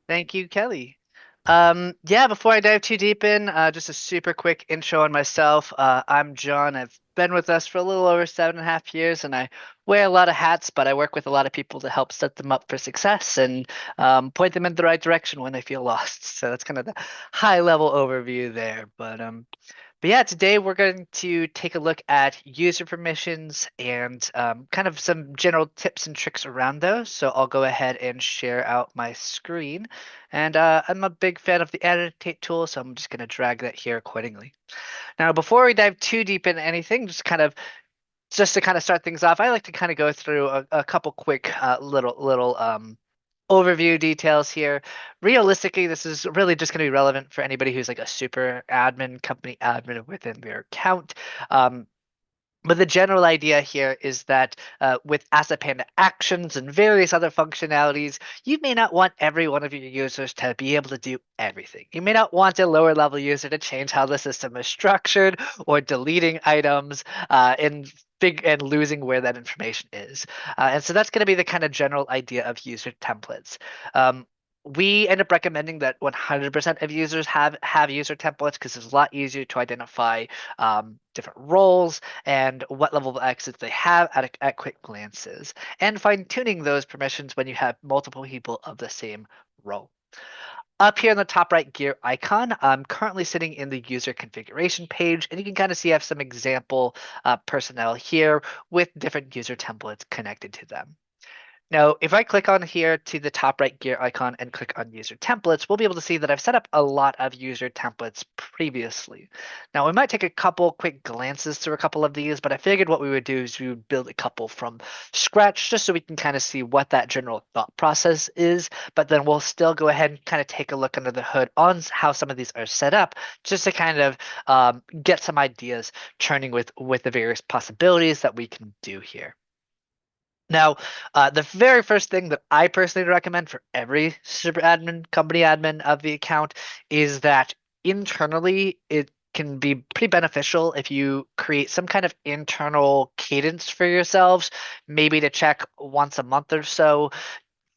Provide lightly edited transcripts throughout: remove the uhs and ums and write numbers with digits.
Thank you, Kelly. Yeah, before I dive too deep in, just a super quick intro on myself. I'm John. I've been with us for a little over 7.5 years, and I wear a lot of hats, but I work with a lot of people to help set them up for success and point them in the right direction when they feel lost. So that's kind of the high level overview there. But yeah, today we're going to take a look at user permissions and kind of some general tips and tricks around those. So I'll go ahead and share out my screen. And I'm a big fan of the annotate tool, so I'm just going to drag that here accordingly. Now, before we dive too deep into anything, just to kind of start things off, I like to kind of go through a couple quick little overview details here. Realistically, this is really just going to be relevant for anybody who's like a super admin, company admin within their account. Um, but the general idea here is that with Asset Panda actions and various other functionalities, you may not want every one of your users to be able to do everything. You may not want a lower level user to change how the system is structured or deleting items and losing where that information is. And so that's going to be the kind of general idea of user templates. Um, we end up recommending that 100% of users have user templates because it's a lot easier to identify different roles and what level of access they have at quick glances, and fine tuning those permissions when you have multiple people of the same role. Up here in the top right gear icon, I'm currently sitting in the user configuration page, and you can kind of see I have some example personnel here with different user templates connected to them. Now, if I click on here to the top right gear icon and click on user templates, we'll be able to see that I've set up a lot of user templates previously. Now, we might take a couple quick glances through a couple of these, but I figured what we would do is we would build a couple from scratch just so we can kind of see what that general thought process is. But then we'll still go ahead and kind of take a look under the hood on how some of these are set up just to kind of get some ideas churning with the various possibilities that we can do here. Now, the very first thing that I personally recommend for every super admin, company admin of the account is that internally it can be pretty beneficial if you create some kind of internal cadence for yourselves, maybe to check once a month or so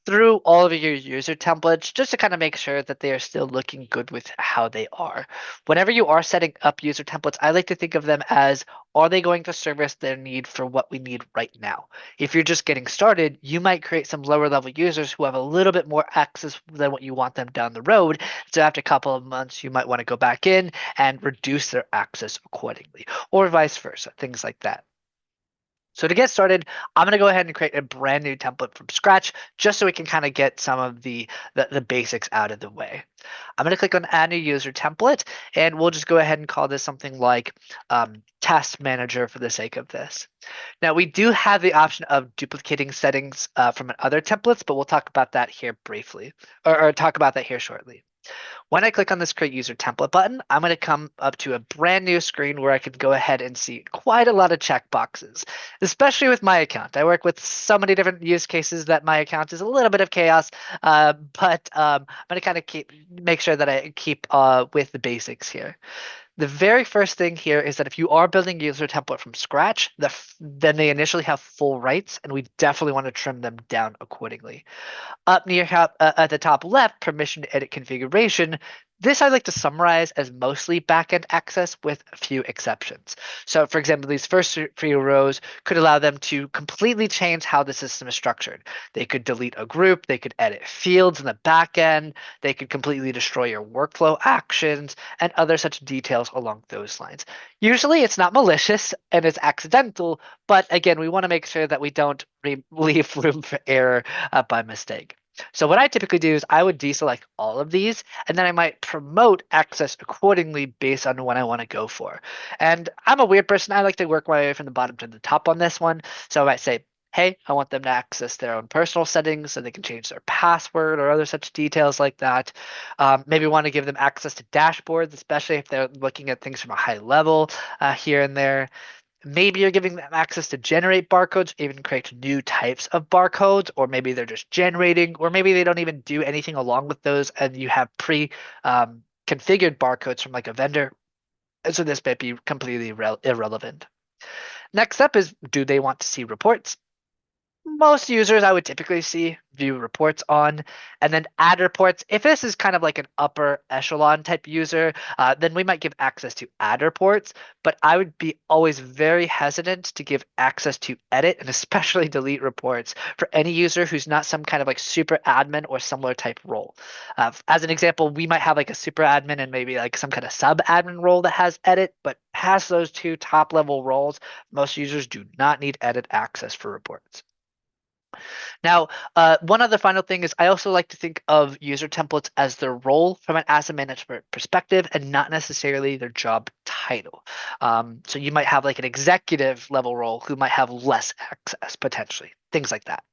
through all of your user templates just to kind of make sure that they are still looking good with how they are. Whenever you are setting up user templates, I like to think of them as, are they going to service their need for what we need right now? If you're just getting started, you might create some lower level users who have a little bit more access than what you want them down the road. So after a couple of months, you might want to go back in and reduce their access accordingly, or vice versa, things like that. So to get started, I'm going to go ahead and create a brand new template from scratch just so we can kind of get some of the basics out of the way. I'm going to click on add new user template, and we'll just go ahead and call this something like task manager for the sake of this. Now we do have the option of duplicating settings from other templates, but we'll talk about that here briefly, or talk about that here shortly. When I click on this create user template button, I'm going to come up to a brand new screen where I can go ahead and see quite a lot of checkboxes, especially with my account. I work with so many different use cases that my account is a little bit of chaos, but I'm going to kind of make sure that I keep with the basics here. The very first thing here is that if you are building a user template from scratch, then they initially have full rights, and we definitely want to trim them down accordingly. Up near at the top left, permission to edit configuration. This I like to summarize as mostly backend access with a few exceptions. So, for example, these first few rows could allow them to completely change how the system is structured. They could delete a group, they could edit fields in the backend, they could completely destroy your workflow actions, and other such details along those lines. Usually it's not malicious and it's accidental, but again, we want to make sure that we don't leave room for error by mistake. So what I typically do is I would deselect all of these, and then I might promote access accordingly based on what I want to go for. And I'm a weird person. I like to work my way from the bottom to the top on this one. So I might say, hey, I want them to access their own personal settings so they can change their password or other such details like that. Maybe want to give them access to dashboards, especially if they're looking at things from a high level here and there. Maybe you're giving them access to generate barcodes, even create new types of barcodes, or maybe they're just generating, or maybe they don't even do anything along with those, and you have configured barcodes from like a vendor. So this might be completely irrelevant. Next up is, do they want to see reports? Most users I would typically see view reports on, and then add reports. If this is kind of like an upper echelon type user, then we might give access to add reports. But I would be always very hesitant to give access to edit and especially delete reports for any user who's not some kind of like super admin or similar type role. As an example, we might have like a super admin and maybe like some kind of sub admin role that has edit, but past those two top level roles, most users do not need edit access for reports. Now, one other final thing is I also like to think of user templates as their role from an asset management perspective and not necessarily their job title. So you might have like an executive level role who might have less access potentially, things like that.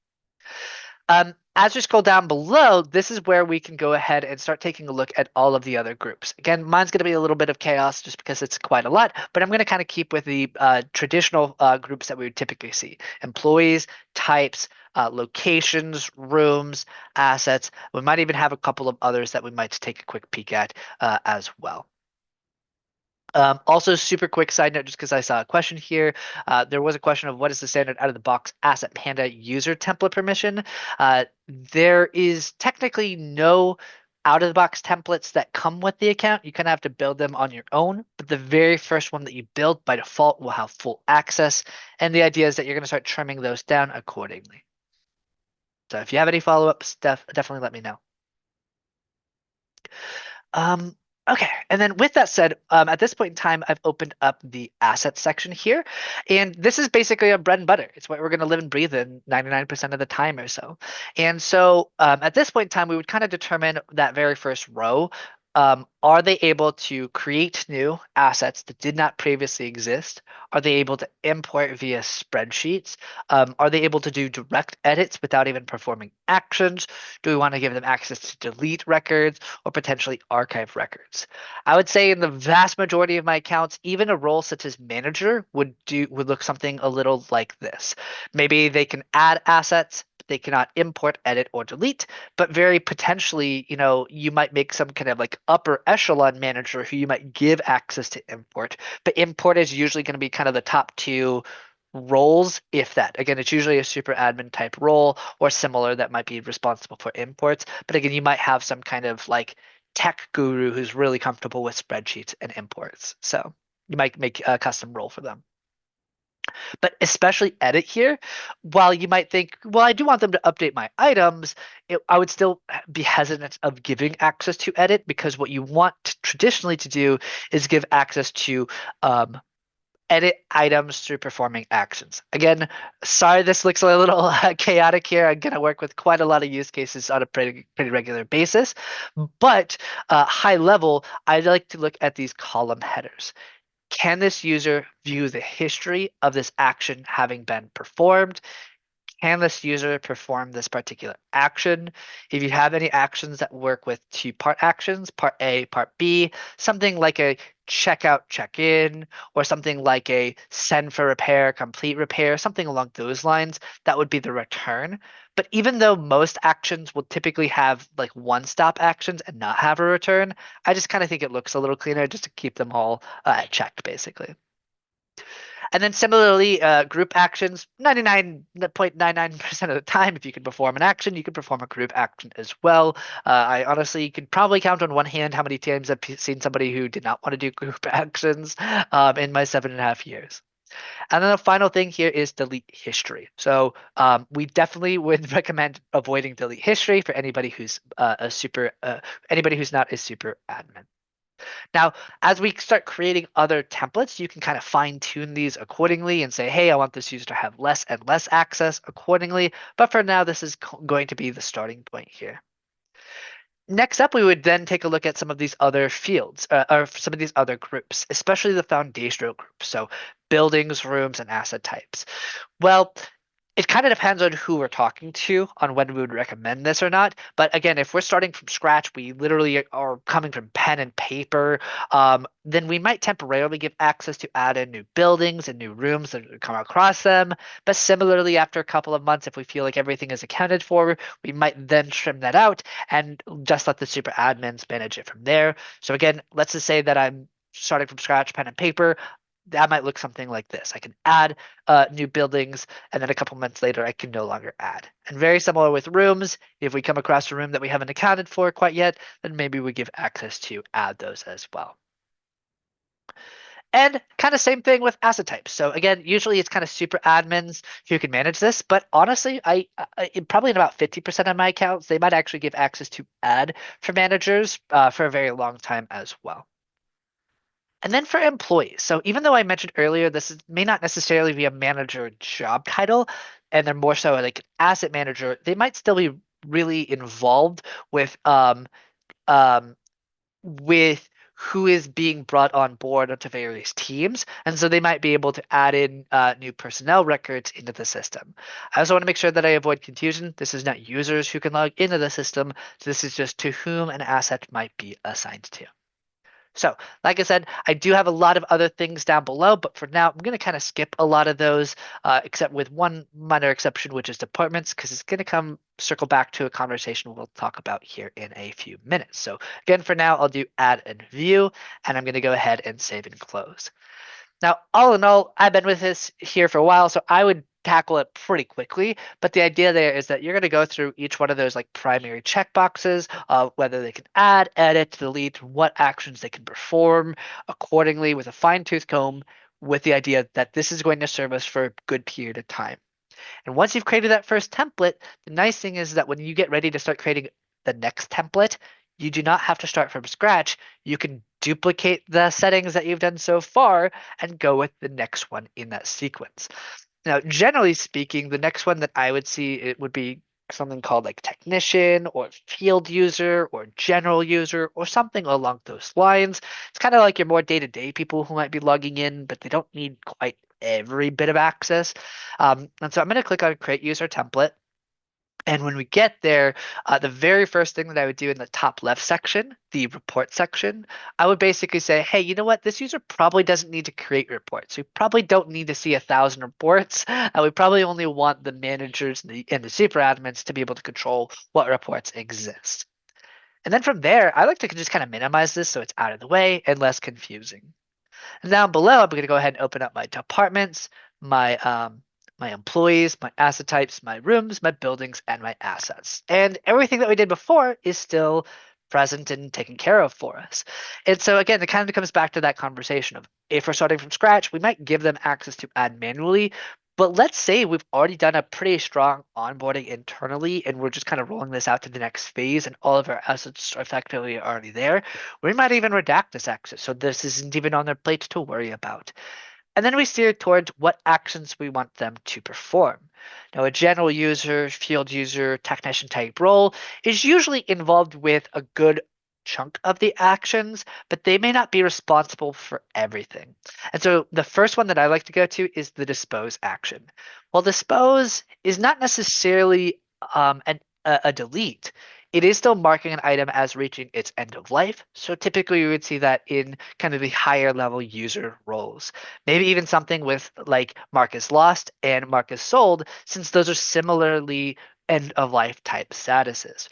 As we scroll down below, this is where we can go ahead and start taking a look at all of the other groups. Again, mine's going to be a little bit of chaos just because it's quite a lot, but I'm going to kind of keep with the traditional groups that we would typically see: employees, types, locations, rooms, assets. We might even have a couple of others that we might take a quick peek at as well. Also, super quick side note, just because I saw a question here. There was a question of what is the standard out of the box Asset Panda user template permission. There is technically no out of the box templates that come with the account. You kind of have to build them on your own, but the very first one that you build by default will have full access. And the idea is that you're going to start trimming those down accordingly. So if you have any follow-ups, definitely let me know. Um, okay, and then with that said, at this point in time, I've opened up the asset section here, and this is basically a bread and butter. It's what we're going to live and breathe in 99% of the time or so. And so at this point in time, we would kind of determine that very first row. Are they able to create new assets that did not previously exist? Are they able to import via spreadsheets? Are they able to do direct edits without even performing actions? Do we want to give them access to delete records or potentially archive records? I would say in the vast majority of my accounts, even a role such as manager would look something a little like this. Maybe they can add assets, but they cannot import, edit, or delete. But very potentially, you might make some kind of like upper echelon manager who you might give access to import. But import is usually going to be kind of the top two roles, if that. Again, it's usually a super admin type role or similar that might be responsible for imports. But again, you might have some kind of like tech guru who's really comfortable with spreadsheets and imports. So you might make a custom role for them. But especially edit here, while you might think, well, I do want them to update my items, I would still be hesitant of giving access to edit because what you want traditionally to do is give access to edit items through performing actions. Again, sorry this looks a little chaotic here. I'm going to work with quite a lot of use cases on a pretty regular basis. But high level, I like to look at these column headers. Can this user view the history of this action having been performed? Can this user perform this particular action? If you have any actions that work with two-part actions, part A, part B, something like a checkout, check-in, or something like a send for repair, complete repair, something along those lines, that would be the return. But even though most actions will typically have like one-stop actions and not have a return, I just kind of think it looks a little cleaner just to keep them all checked, basically. And then similarly, group actions, 99.99% of the time, if you can perform an action, you can perform a group action as well. I honestly could probably count on one hand how many times I've seen somebody who did not want to do group actions in my 7.5 years. And then the final thing here is delete history. So we definitely would recommend avoiding delete history for anybody who's anybody who's not a super admin. Now, as we start creating other templates, you can kind of fine tune these accordingly and say, hey, I want this user to have less and less access accordingly. But for now, this is going to be the starting point here. Next up, we would then take a look at some of these other fields or some of these other groups, especially the foundational groups. So buildings, rooms, and asset types. Well, it kind of depends on who we're talking to on when we would recommend this or not. But again, if we're starting from scratch, we literally are coming from pen and paper, then we might temporarily give access to add in new buildings and new rooms that come across them. But similarly, after a couple of months, if we feel like everything is accounted for, we might then trim that out and just let the super admins manage it from there. So again, let's just say that I'm starting from scratch, pen and paper. that might look something like this. I can add new buildings, and then a couple months later, I can no longer add. And very similar with rooms. If we come across a room that we haven't accounted for quite yet, then maybe we give access to add those as well. And kind of same thing with asset types. So again, usually it's kind of super admins who can manage this, but honestly, probably in about 50% of my accounts, they might actually give access to add for managers for a very long time as well. And then for employees. So even though I mentioned earlier, may not necessarily be a manager job title, and they're more so like an asset manager, they might still be really involved um, with who is being brought on board onto various teams. And so they might be able to add in new personnel records into the system. I also want to make sure that I avoid confusion. This is not users who can log into the system. This is just to whom an asset might be assigned to. So, like I said, I do have a lot of other things down below, but for now, I'm going to kind of skip a lot of those, except with one minor exception, which is departments, because it's going to come circle back to a conversation we'll talk about here in a few minutes. So again, for now, I'll do add and view, and I'm going to go ahead and save and close. Now, all in all, I've been with this here for a while, so I would tackle it pretty quickly. But the idea there is that you're going to go through each one of those like primary checkboxes, whether they can add, edit, delete, what actions they can perform accordingly with a fine-tooth comb, with the idea that this is going to serve us for a good period of time. And once you've created that first template, the nice thing is that when you get ready to start creating the next template, you do not have to start from scratch. You can duplicate the settings that you've done so far and go with the next one in that sequence. Now, generally speaking, the next one that I would see it would be something called like technician or field user or general user or something along those lines. It's kind of like your more day-to-day people who might be logging in, but they don't need quite every bit of access. And so I'm going to click on create user template. And when we get there, the very first thing that I would do in the top left section, the report section, I would basically say, hey, you know what? This user probably doesn't need to create reports. We probably don't need to see 1,000 reports. We probably only want the managers and the super admins to be able to control what reports exist. And then from there, I like to just kind of minimize this so it's out of the way and less confusing. And down below, I'm going to go ahead and open up my departments, my employees, my asset types, my rooms, my buildings, and my assets. And everything that we did before is still present and taken care of for us. And so again, it kind of comes back to that conversation of if we're starting from scratch, we might give them access to add manually. But let's say we've already done a pretty strong onboarding internally and we're just kind of rolling this out to the next phase and all of our assets are effectively already there. We might even redact this access. So this isn't even on their plate to worry about. And then we steer towards what actions we want them to perform. Now, a general user, field user, technician type role is usually involved with a good chunk of the actions, but they may not be responsible for everything. And so the first one that I like to go to is the dispose action. Well, dispose is not necessarily a delete. It is still marking an item as reaching its end of life. So typically you would see that in kind of the higher level user roles. Maybe even something with like mark as lost and mark as sold, since those are similarly end of life type statuses.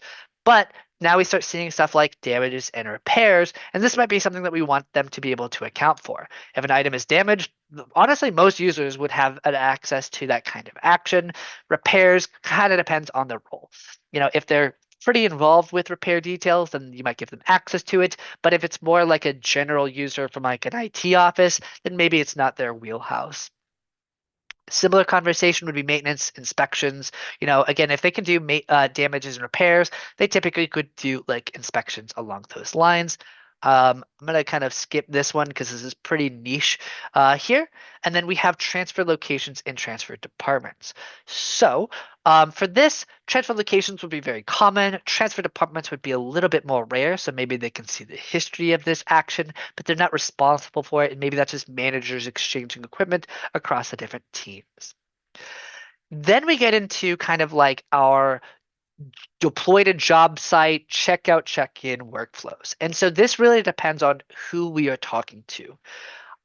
But now we start seeing stuff like damages and repairs, and this might be something that we want them to be able to account for. If an item is damaged, honestly, most users would have an access to that kind of action. Repairs kind of depends on the role. If they're pretty involved with repair details, then you might give them access to it. But if it's more like a general user from like an IT office, then maybe it's not their wheelhouse. Similar conversation would be maintenance, inspections. Again, if they can do damages and repairs, they typically could do like inspections along those lines. I'm going to kind of skip this one because this is pretty niche here. And then we have transfer locations and transfer departments. So for this, transfer locations would be very common. Transfer departments would be a little bit more rare. So maybe they can see the history of this action, but they're not responsible for it. And maybe that's just managers exchanging equipment across the different teams. Then we get into kind of like our deploy to job site, checkout, check-in workflows. And so this really depends on who we are talking to.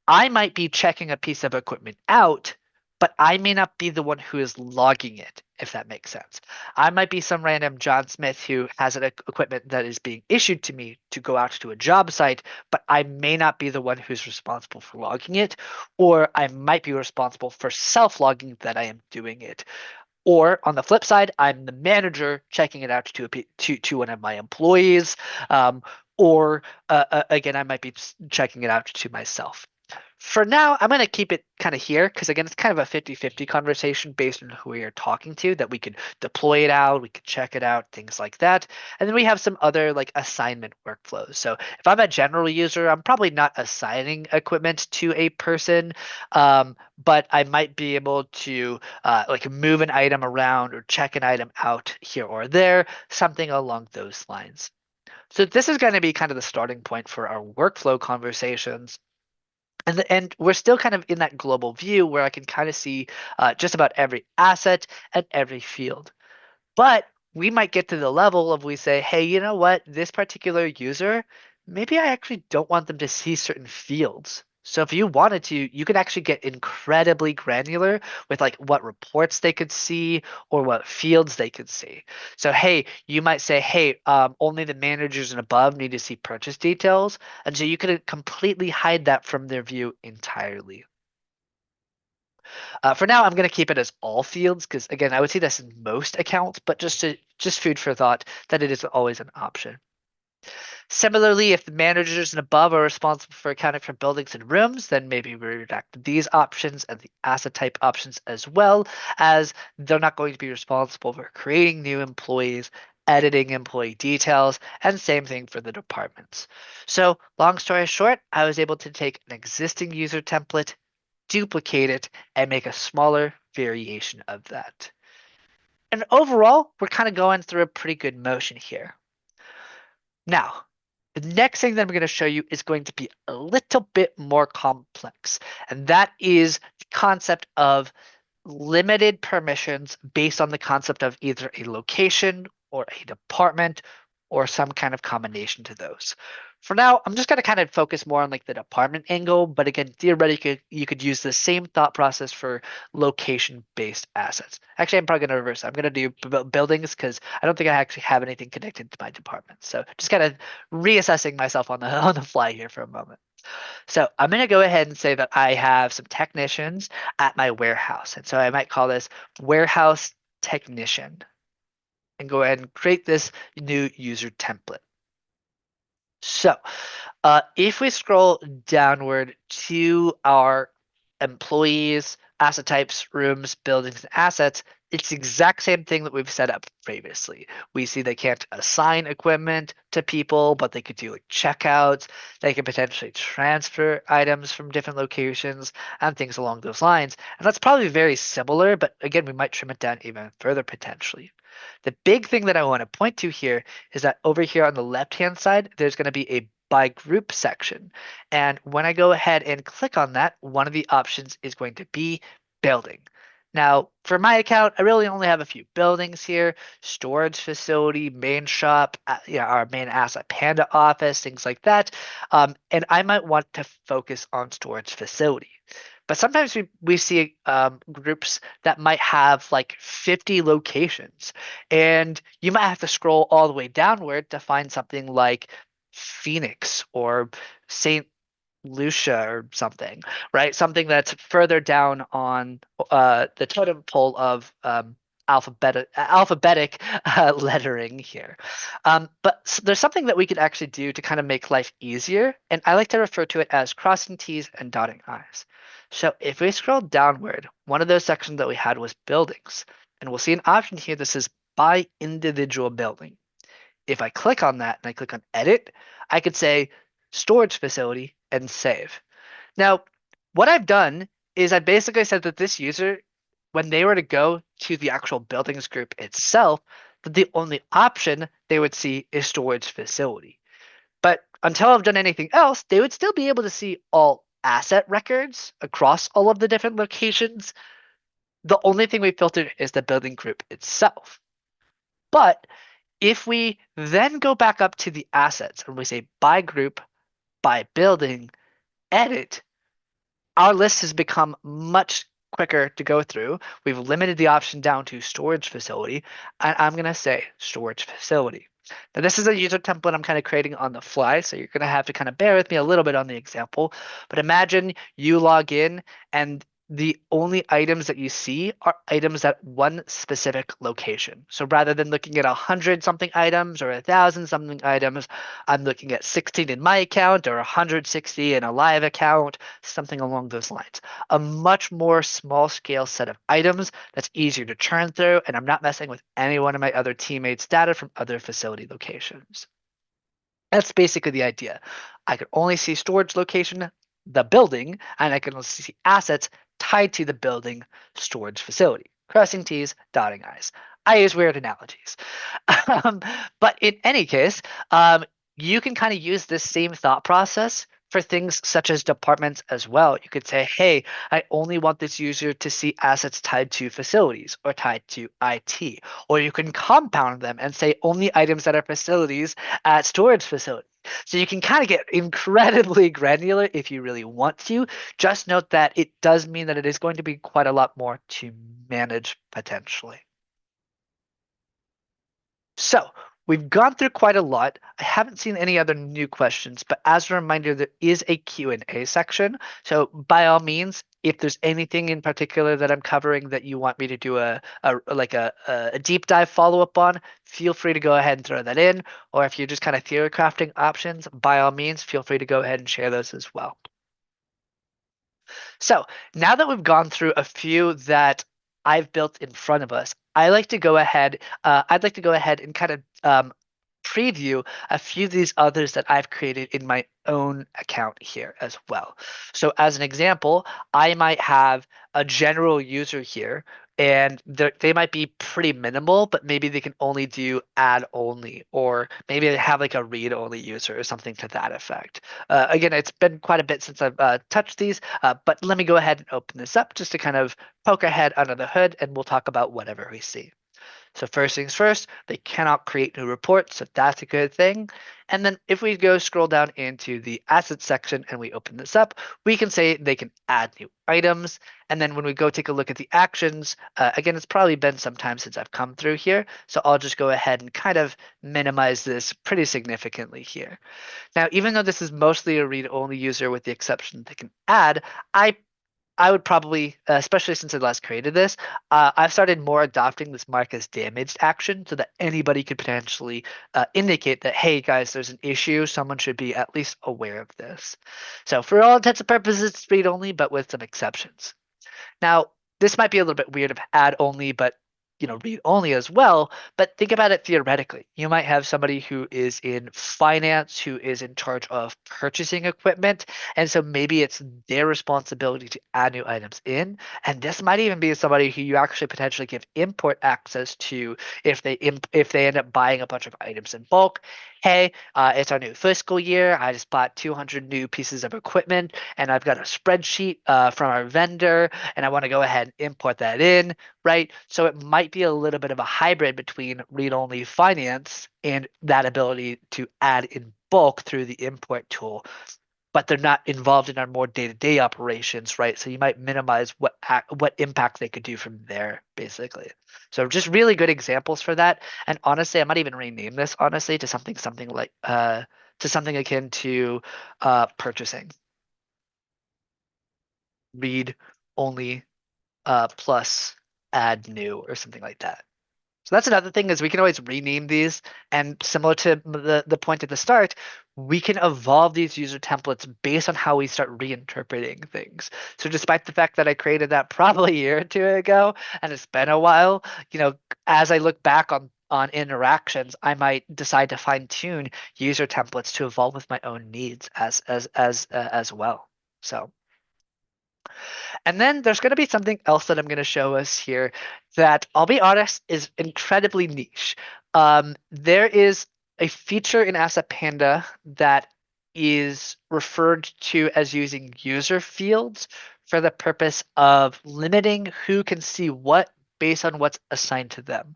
I might be checking a piece of equipment out but I may not be the one who is logging it, if that makes sense. I might be some random John Smith who has an equipment that is being issued to me to go out to a job site, but I may not be the one who's responsible for logging it, or I might be responsible for self-logging that I am doing it. Or on the flip side, I'm the manager checking it out to one of my employees, um, or again, I might be checking it out to myself. For now, I'm going to keep it kind of here because, again, it's kind of a 50-50 conversation based on who we are talking to, that we could deploy it out, we could check it out, things like that. And then we have some other like assignment workflows. So if I'm a general user, I'm probably not assigning equipment to a person, but I might be able to like move an item around or check an item out here or there, something along those lines. So this is going to be kind of the starting point for our workflow conversations. And we're still kind of in that global view where I can kind of see just about every asset and every field. But we might get to the level of we say, hey, you know what? This particular user, maybe I actually don't want them to see certain fields. So if you wanted to, you could actually get incredibly granular with like what reports they could see or what fields they could see. So hey, you might say, hey, only the managers and above need to see purchase details, and so you could completely hide that from their view entirely. For now, I'm going to keep it as all fields because again, I would see this in most accounts, but just food for thought that it is always an option. Similarly, if the managers and above are responsible for accounting for buildings and rooms, then maybe we redact these options and the asset type options as well, as they're not going to be responsible for creating new employees, editing employee details, and same thing for the departments. So long story short, I was able to take an existing user template, duplicate it, and make a smaller variation of that. And overall, we're kind of going through a pretty good motion here. Now, the next thing that I'm going to show you is going to be a little bit more complex, and that is the concept of limited permissions based on the concept of either a location or a department or some kind of combination to those. For now, I'm just going to kind of focus more on like the department angle, but again, theoretically, you could use the same thought process for location-based assets. Actually, I'm probably going to reverse it. I'm going to do buildings because I don't think I actually have anything connected to my department. So just kind of reassessing myself on the on the fly here for a moment. So I'm going to go ahead and say that I have some technicians at my warehouse. And so I might call this warehouse technician and go ahead and create this new user template. So if we scroll downward to our employees, asset types, rooms, buildings, and assets, it's the exact same thing that we've set up previously. We see they can't assign equipment to people, but they could do like checkouts. They can potentially transfer items from different locations and things along those lines. And that's probably very similar, but again, we might trim it down even further potentially. The big thing that I want to point to here is that over here on the left-hand side, there's going to be a by group section. And when I go ahead and click on that, one of the options is going to be building. Now, for my account, I really only have a few buildings here: storage facility, main shop, our main asset Panda office, things like that. And I might want to focus on storage facility. But sometimes we see groups that might have like 50 locations, and you might have to scroll all the way downward to find something like Phoenix or St. Lucia or something, right? Something that's further down on the totem pole of alphabetic lettering here. But there's something that we could actually do to kind of make life easier, and I like to refer to it as crossing T's and dotting I's. So if we scroll downward, one of those sections that we had was buildings, and we'll see an option here that says by individual building. If I click on that and I click on edit, I could say storage facility and save. Now, what I've done is I basically said that this user, when they were to go to the actual buildings group itself, that the only option they would see is storage facility. But until I've done anything else, they would still be able to see all asset records across all of the different locations. The only thing we filtered is the building group itself. But if we then go back up to the assets and we say by group, by building, edit, our list has become much quicker to go through. We've limited the option down to storage facility, and I'm going to say storage facility. Now, this is a user template I'm kind of creating on the fly, so you're going to have to kind of bear with me a little bit on the example. But imagine you log in and the only items that you see are items at one specific location. So rather than looking at 100 something items or 1,000 something items, I'm looking at 16 in my account or 160 in a live account, something along those lines. A much more small scale set of items that's easier to churn through, and I'm not messing with any one of my other teammates' data from other facility locations. That's basically the idea. I can only see storage location, the building, and I can only see assets tied to the building storage facility. Crossing T's, dotting I's. I use weird analogies. Um, but in any case, you can kind of use this same thought process for things such as departments as well. You could say, hey, I only want this user to see assets tied to facilities or tied to IT. Or you can compound them and say only items that are facilities at storage facilities. So you can kind of get incredibly granular if you really want to. Just note that it does mean that it is going to be quite a lot more to manage potentially. So we've gone through quite a lot. I haven't seen any other new questions, but as a reminder, there is a Q&A section. So by all means, if there's anything in particular that I'm covering that you want me to do a deep dive follow-up on, feel free to go ahead and throw that in. Or if you're just kind of theory crafting options, by all means, feel free to go ahead and share those as well. So now that we've gone through a few that I've built in front of us, I'd like to go ahead and kind of preview a few of these others that I've created in my own account here as well. So as an example, I might have a general user here and they might be pretty minimal, but maybe they can only do add only, or maybe they have like a read only user or something to that effect. Again, it's been quite a bit since I've touched these, but let me go ahead and open this up just to kind of poke our head under the hood and we'll talk about whatever we see. So first things first, they cannot create new reports, so that's a good thing. And then if we go scroll down into the assets section and we open this up, we can say they can add new items. And then when we go take a look at the actions, again, it's probably been some time since I've come through here. So I'll just go ahead and kind of minimize this pretty significantly here. Now, even though this is mostly a read-only user with the exception that they can add, I would probably, especially since I last created this, I've started more adopting this mark as damaged action so that anybody could potentially indicate that, hey guys, there's an issue. Someone should be at least aware of this. So for all intents and purposes, it's read only, but with some exceptions. Now, this might be a little bit weird of add only, but read only as well. But think about it theoretically. You might have somebody who is in finance, who is in charge of purchasing equipment, and so maybe it's their responsibility to add new items in. And this might even be somebody who you actually potentially give import access to if they end up buying a bunch of items in bulk. Hey, it's our new fiscal year. I just bought 200 new pieces of equipment, and I've got a spreadsheet from our vendor, and I want to go ahead and import that in, right? So it might be a little bit of a hybrid between read-only finance and that ability to add in bulk through the import tool, but they're not involved in our more day-to-day operations, right? So you might minimize what impact they could do from there, basically. So just really good examples for that. And honestly, I might even rename this honestly to something like to something akin to purchasing. Read only plus add new or something like that. So that's another thing is we can always rename these, and similar to the point at the start, we can evolve these user templates based on how we start reinterpreting things. So despite the fact that I created that probably a year or two ago, and it's been a while, as I look back on interactions, I might decide to fine tune user templates to evolve with my own needs as well. So. And then there's going to be something else that I'm going to show us here that I'll be honest is incredibly niche. There is a feature in Asset Panda that is referred to as using user fields for the purpose of limiting who can see what based on what's assigned to them.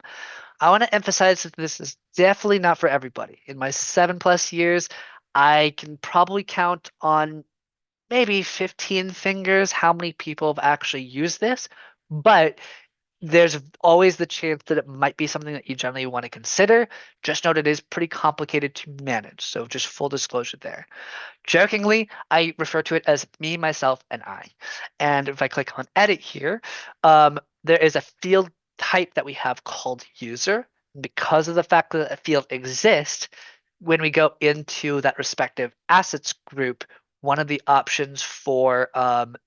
I want to emphasize that this is definitely not for everybody. In my 7+ years, I can probably count on maybe 15 fingers how many people have actually used this, but there's always the chance that it might be something that you generally want to consider. Just note it is pretty complicated to manage, so just full disclosure there. Jokingly, I refer to it as me, myself, and I. And if I click on edit here, there is a field type that we have called user. Because of the fact that a field exists, when we go into that respective assets group, one of the options for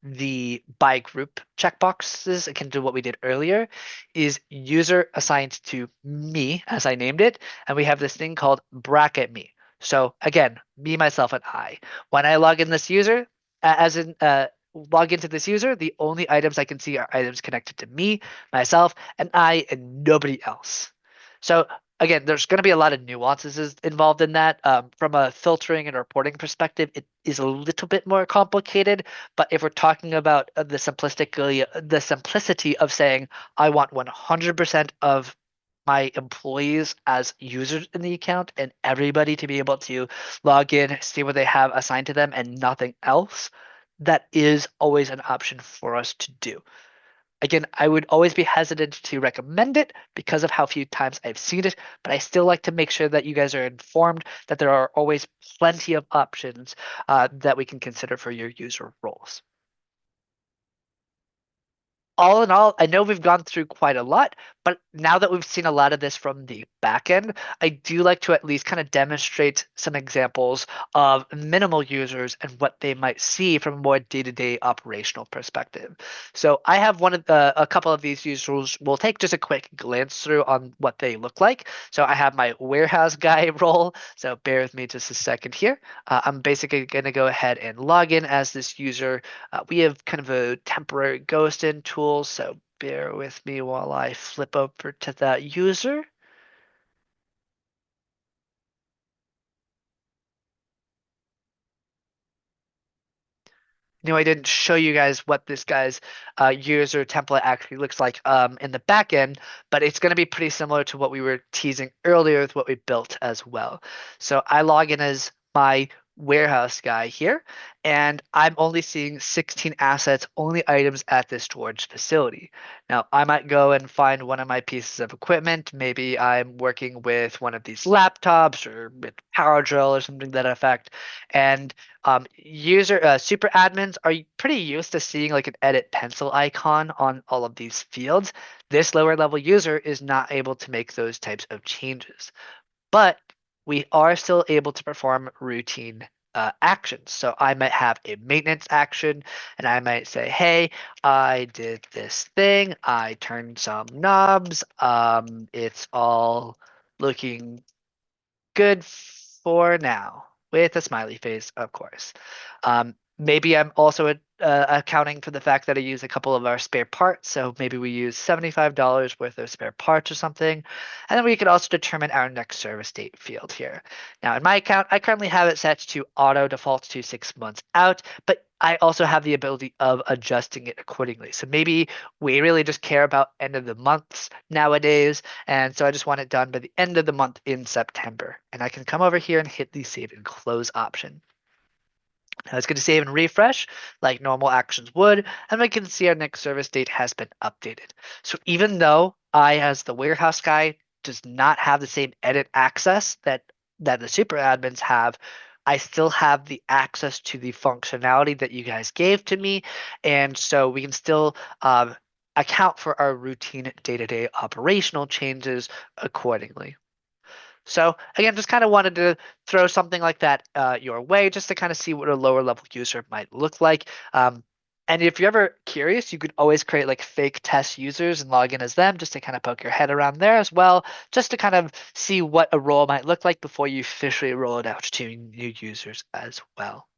the by group checkboxes, akin to what we did earlier, is user assigned to me, as I named it. And we have this thing called bracket me. So again, me, myself, and I. When I log in this user, as in log into this user, the only items I can see are items connected to me, myself, and I, and nobody else. So again, there's going to be a lot of nuances involved in that. From a filtering and reporting perspective, it is a little bit more complicated. But if we're talking about the simplicity of saying I want 100% of my employees as users in the account and everybody to be able to log in, see what they have assigned to them, and nothing else, that is always an option for us to do. Again, I would always be hesitant to recommend it because of how few times I've seen it, but I still like to make sure that you guys are informed that there are always plenty of options that we can consider for your user roles. All in all, I know we've gone through quite a lot, but now that we've seen a lot of this from the back end, I do like to at least kind of demonstrate some examples of minimal users and what they might see from a more day-to-day operational perspective. So I have a couple of these users. We'll take just a quick glance through on what they look like. So I have my warehouse guy role. So bear with me just a second here. I'm basically going to go ahead and log in as this user. We have kind of a temporary ghost in tool, so bear with me while I flip over to that user. I didn't show you guys what this guy's user template actually looks like in the back end, but it's going to be pretty similar to what we were teasing earlier with what we built as well. So I log in as my warehouse guy here, and I'm only seeing 16 assets, only items at this storage facility. Now, I might go and find one of my pieces of equipment. Maybe I'm working with one of these laptops or with power drill or something to that effect, and user super admins are pretty used to seeing like an edit pencil icon on all of these fields. This lower level user is not able to make those types of changes, but we are still able to perform routine actions. So I might have a maintenance action and I might say, hey, I did this thing, I turned some knobs, it's all looking good for now, with a smiley face, of course. Maybe I'm also accounting for the fact that I use a couple of our spare parts. So maybe we use $75 worth of spare parts or something. And then we can also determine our next service date field here. Now, in my account, I currently have it set to auto default to 6 months out, but I also have the ability of adjusting it accordingly. So maybe we really just care about end of the months nowadays, and so I just want it done by the end of the month in September. And I can come over here and hit the save and close option. Now it's going to save and refresh like normal actions would, and we can see our next service date has been updated. So even though I, as the warehouse guy, does not have the same edit access that the super admins have, I still have the access to the functionality that you guys gave to me, and so we can still account for our routine day-to-day operational changes accordingly. So again, just kind of wanted to throw something like that your way, just to kind of see what a lower level user might look like. And if you're ever curious, you could always create like fake test users and log in as them, just to kind of poke your head around there as well, just to kind of see what a role might look like before you officially roll it out to new users as well.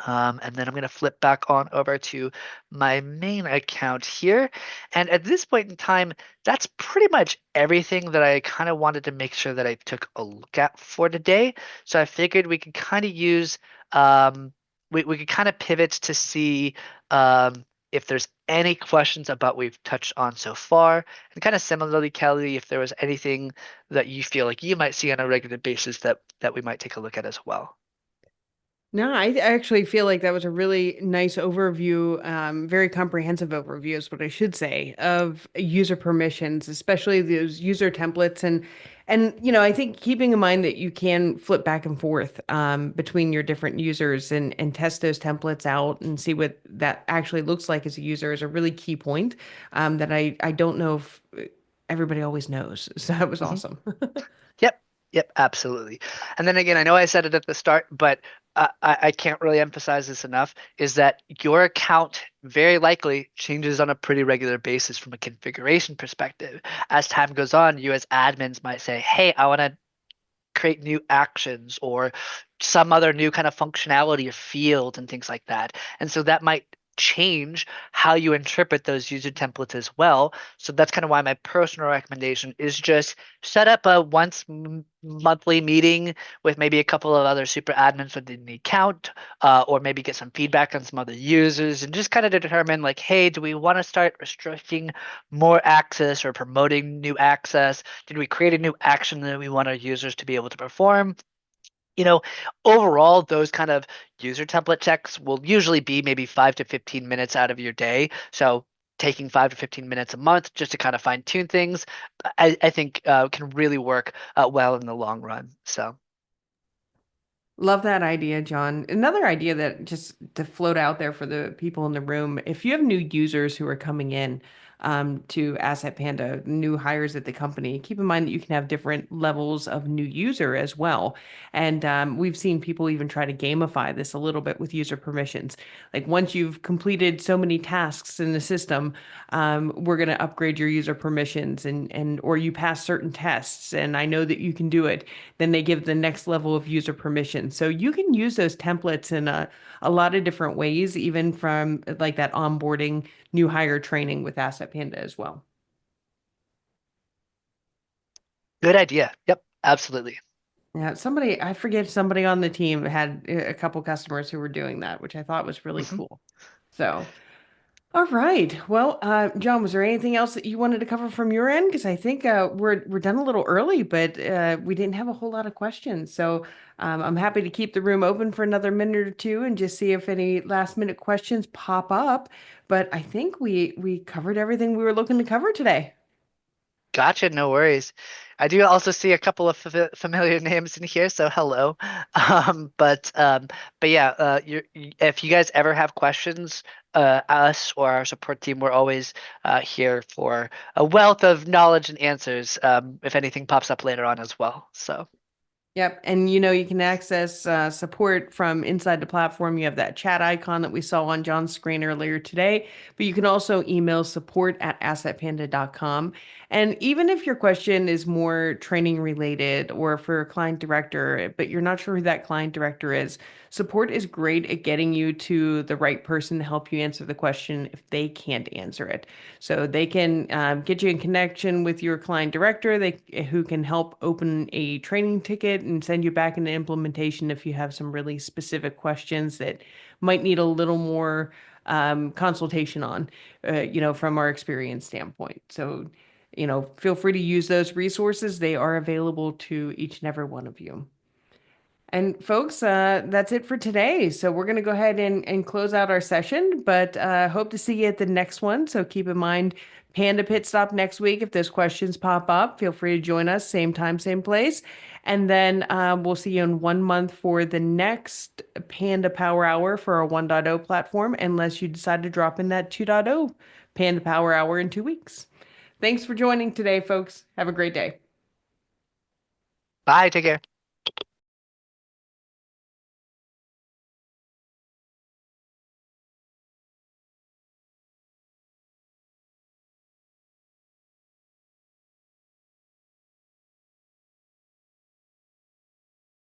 And then I'm going to flip back on over to my main account here. And at this point in time, that's pretty much everything that I kind of wanted to make sure that I took a look at for today. So I figured we could kind of use, we could kind of pivot to see if there's any questions about what we've touched on so far. And kind of similarly, Kelly, if there was anything that you feel like you might see on a regular basis that we might take a look at as well. No, I actually feel like that was a really nice overview, very comprehensive overview is what I should say, of user permissions, especially those user templates. And I think keeping in mind that you can flip back and forth between your different users and test those templates out and see what that actually looks like as a user is a really key point that I don't know if everybody always knows. So that was Mhm. awesome. Yep. Yep. Absolutely. And then again, I know I said it at the start, but I can't really emphasize this enough, is that your account very likely changes on a pretty regular basis from a configuration perspective. As time goes on, you as admins might say, hey, I want to create new actions or some other new kind of functionality or field and things like that. And so that might change how you interpret those user templates as well. So that's kind of why my personal recommendation is just set up a monthly meeting with maybe a couple of other super admins within the account, or maybe get some feedback on some other users and just kind of determine like, hey, do we want to start restricting more access or promoting new access? Did we create a new action that we want our users to be able to perform? You know, overall, those kind of user template checks will usually be maybe 5 to 15 minutes out of your day. So taking 5 to 15 minutes a month just to kind of fine tune things, I think can really work well in the long run. So. Love that idea, John. Another idea that just to float out there for the people in the room, if you have new users who are coming in to Asset Panda, new hires at the company, keep in mind that you can have different levels of new user as well. And we've seen people even try to gamify this a little bit with user permissions. Like once you've completed so many tasks in the system, we're going to upgrade your user permissions and or you pass certain tests, and I know that you can do it. Then they give the next level of user permission. So you can use those templates in a lot of different ways, even from like that onboarding new hire training with Asset Panda as well. Good idea. Yep, absolutely. Yeah, I forget somebody on the team had a couple customers who were doing that, which I thought was really Mhm. cool. So, all right. Well, John, was there anything else that you wanted to cover from your end? Because I think we're done a little early, but we didn't have a whole lot of questions. So I'm happy to keep the room open for another minute or two and just see if any last minute questions pop up. But I think we covered everything we were looking to cover today. Gotcha, no worries. I do also see a couple of familiar names in here, so hello. But yeah, if you guys ever have questions, us or our support team, we're always here for a wealth of knowledge and answers, if anything pops up later on as well. So. Yep. And you can access support from inside the platform. You have that chat icon that we saw on John's screen earlier today, but you can also email support@assetpanda.com. And even if your question is more training related or for a client director, but you're not sure who that client director is, support is great at getting you to the right person to help you answer the question if they can't answer it. So they can get you in connection with your client director, who can help open a training ticket and send you back into implementation if you have some really specific questions that might need a little more consultation on, from our experience standpoint. So, feel free to use those resources. They are available to each and every one of you. And folks, that's it for today. So we're going to go ahead and close out our session, but hope to see you at the next one. So keep in mind, Panda Pit Stop next week. If those questions pop up, feel free to join us, same time, same place. And then we'll see you in 1 month for the next Panda Power Hour for our 1.0 platform, unless you decide to drop in that 2.0 Panda Power Hour in 2 weeks. Thanks for joining today, folks. Have a great day. Bye, take care.